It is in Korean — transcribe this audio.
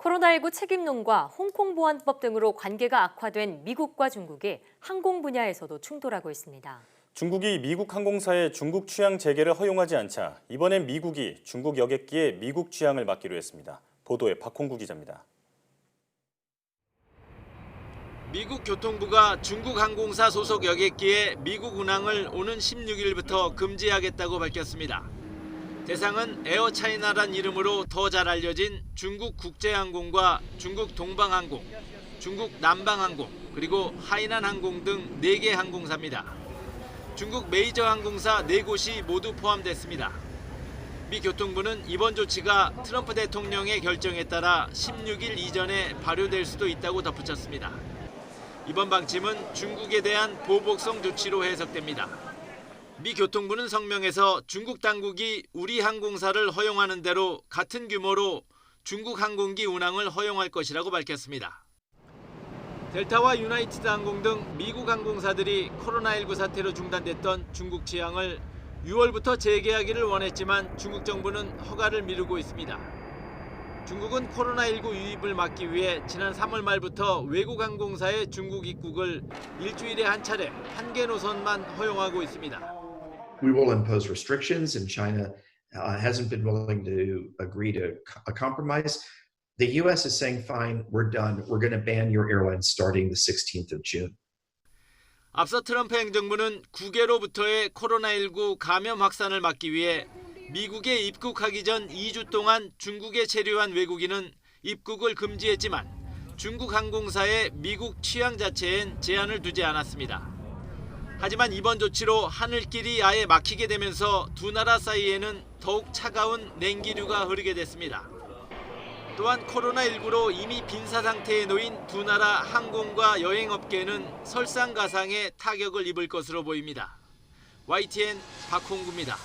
코로나19 책임론과 홍콩보안법 등으로 관계가 악화된 미국과 중국이 항공 분야에서도 충돌하고 있습니다. 중국이 미국 항공사의 중국 취향 재개를 허용하지 않자 이번엔 미국이 중국 여객기에 미국 취향을 맡기로 했습니다. 보도에 박홍구 기자입니다. 미국 교통부가 중국 항공사 소속 여객기의 미국 운항을 오는 16일부터 금지하겠다고 밝혔습니다. 대상은 에어차이나란 이름으로 더 잘 알려진 중국 국제항공과 중국 동방항공, 중국 남방항공, 그리고 하이난항공 등 4개 항공사입니다. 중국 메이저 항공사 4곳이 모두 포함됐습니다. 미 교통부는 이번 조치가 트럼프 대통령의 결정에 따라 16일 이전에 발효될 수도 있다고 덧붙였습니다. 이번 방침은 중국에 대한 보복성 조치로 해석됩니다. 미 교통부는 성명에서 중국 당국이 우리 항공사를 허용하는 대로 같은 규모로 중국 항공기 운항을 허용할 것이라고 밝혔습니다. 델타와 유나이티드 항공 등 미국 항공사들이 코로나19 사태로 중단됐던 중국 취항을 6월부터 재개하기를 원했지만 중국 정부는 허가를 미루고 있습니다. 중국은 코로나19 유입을 막기 위해 지난 3월 말부터 외국 항공사의 중국 입국을 일주일에 한 차례, 한 개 노선만 허용하고 있습니다. We will impose restrictions, and China hasn't been willing to agree to a compromise. The U.S. is saying, fine, we're done. We're going to ban your airlines starting the 16th of June. 앞서 트럼프 행정부는 국외로부터의 코로나19 감염 확산을 막기 위해 미국에 입국하기 전 2주 동안 중국에 체류한 외국인은 입국을 금지했지만 중국 항공사의 미국 취향 자체엔 제한을 두지 않았습니다. 하지만 이번 조치로 하늘길이 아예 막히게 되면서 두 나라 사이에는 더욱 차가운 냉기류가 흐르게 됐습니다. 또한 코로나19로 이미 빈사 상태에 놓인 두 나라 항공과 여행업계는 설상가상의 타격을 입을 것으로 보입니다. YTN 박홍구입니다.